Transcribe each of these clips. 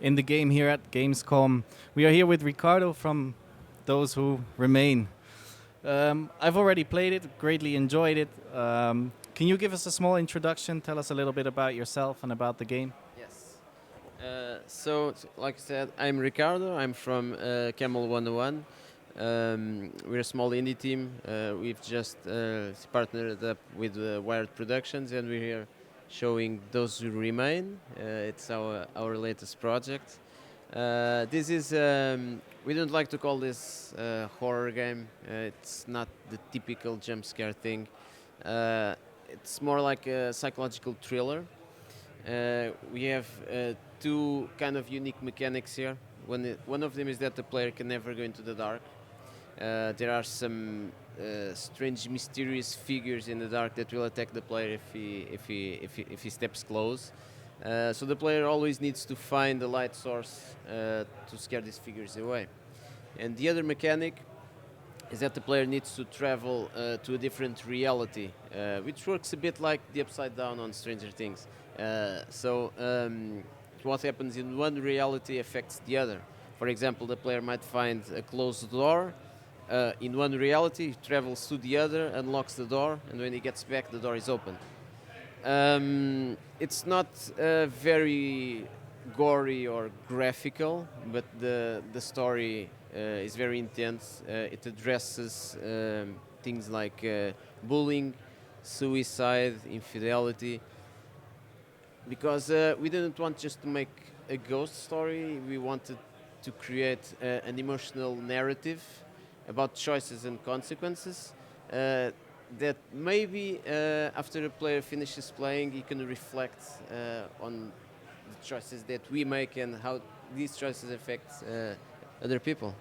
in the game here at Gamescom. We are here with Ricardo from Those Who Remain. I've already played it, greatly enjoyed it. Can you give us a small introduction? Tell us a little bit about yourself and about the game. Yes. Like I said, I'm Ricardo. I'm from Camel 101. We're a small indie team. We've just partnered up with Wired Productions, and we're here showing Those Who Remain. It's our latest project. This is we don't like to call this horror game. It's not the typical jump scare thing. It's more like a psychological thriller. We have two kind of unique mechanics here. One of them is that the player can never go into the dark. There are some strange, mysterious figures in the dark that will attack the player if he steps close. So the player always needs to find a light source to scare these figures away. And the other mechanic is that the player needs to travel to a different reality, which works a bit like the Upside Down on Stranger Things. What happens in one reality affects the other. For example, the player might find a closed door in one reality, he travels to the other, unlocks the door, and when he gets back, the door is open. It's not very gory or graphical, but the story is very intense. It addresses things like bullying, suicide, infidelity. Because we didn't want just to make a ghost story, we wanted to create an emotional narrative about choices and consequences that maybe after a player finishes playing, he can reflect on the choices that we make and how these choices affect other people.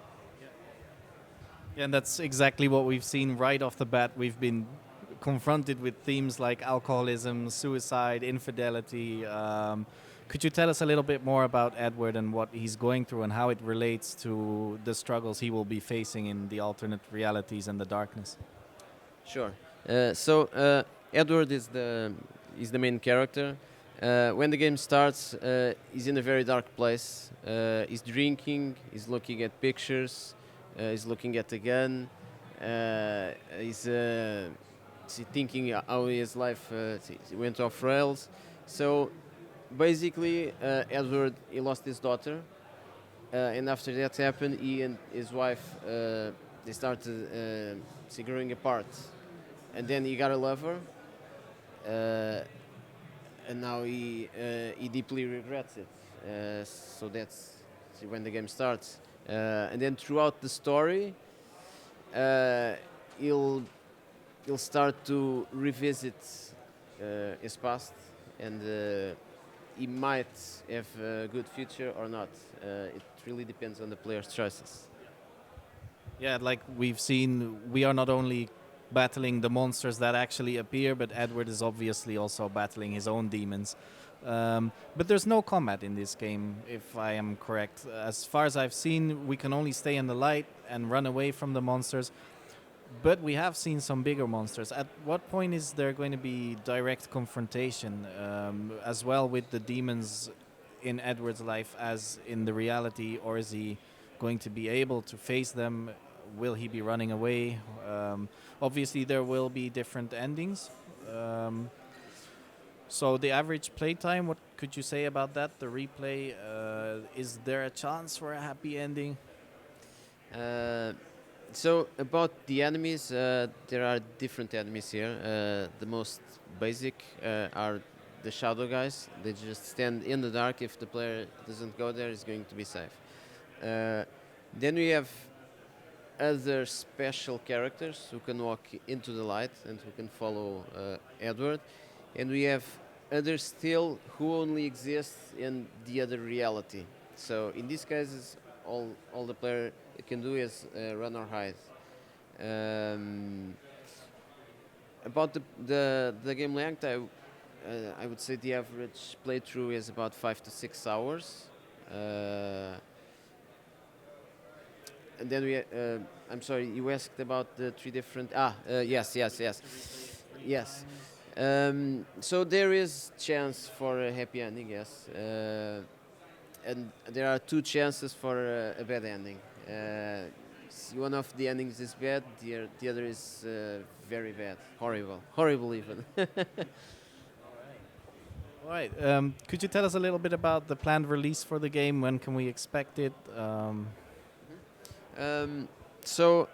Yeah, and that's exactly what we've seen right off the bat. We've been confronted with themes like alcoholism, suicide, infidelity. Could you tell us a little bit more about Edward and what he's going through and how it relates to the struggles he will be facing in the alternate realities and the darkness? Sure. Edward is the main character. When the game starts, he's in a very dark place. He's drinking. He's looking at pictures. He's looking at a gun. He's thinking how his life went off rails. So basically, Edward he lost his daughter, and after that happened, he and his wife they started growing apart, and then he got a lover, and now he deeply regrets it. So that's when the game starts, and then throughout the story, he'll start to revisit his past, and he might have a good future or not. It really depends on the player's choices. Yeah, like we've seen, we are not only battling the monsters that actually appear, but Edward is obviously also battling his own demons. But there's no combat in this game, if I am correct. As far as I've seen, we can only stay in the light and run away from the monsters. But we have seen some bigger monsters. At what point is there going to be direct confrontation as well with the demons in Edward's life as in the reality, or is he going to be able to face them? Will he be running away? Obviously, there will be different endings. So the average playtime, what could you say about that? The replay, is there a chance for a happy ending? So about the enemies, there are different enemies here. The most basic are the shadow guys. They just stand in the dark. If the player doesn't go there, it's going to be safe. Then we have other special characters who can walk into the light and who can follow Edward. And we have others still who only exist in the other reality. So in these cases, all the player can do is run or hide. About the game length, I would say the average playthrough is about 5 to 6 hours. And then I'm sorry, you asked about the three different. Yes. So there is chance for a happy ending, yes. and there are two chances for a bad ending. One of the endings is bad, the other is very bad, horrible even. All right. Could you tell us a little bit about the planned release for the game? When can we expect it? So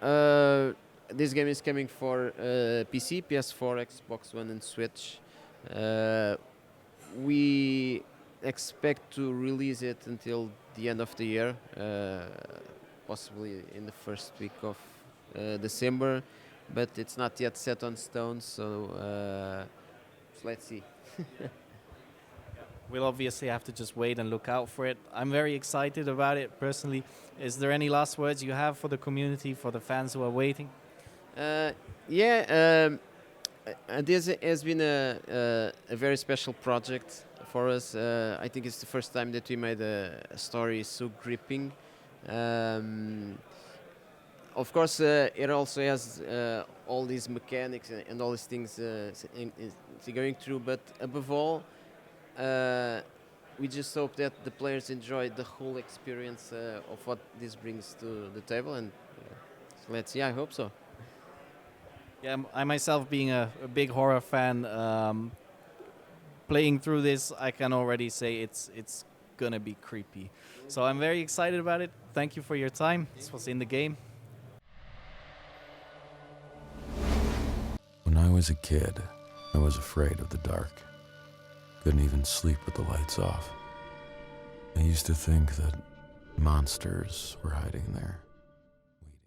this game is coming for PC, PS4, Xbox One, and Switch. We expect to release it until the end of the year, possibly in the first week of December, but it's not yet set on stone. So let's see. We'll obviously have to just wait and look out for it. I'm very excited about it personally. Is there any last words you have for the community, for the fans who are waiting? This has been a very special project for us. I think it's the first time that we made a story so gripping. Of course, it also has all these mechanics and all these things going through, but above all, we just hope that the players enjoy the whole experience of what this brings to the table, and let's see, I hope so. Yeah, I myself being a big horror fan, playing through this, I can already say it's gonna be creepy. So I'm very excited about it. Thank you for your time. This was In the Game. When I was a kid, I was afraid of the dark. Couldn't even sleep with the lights off. I used to think that monsters were hiding there.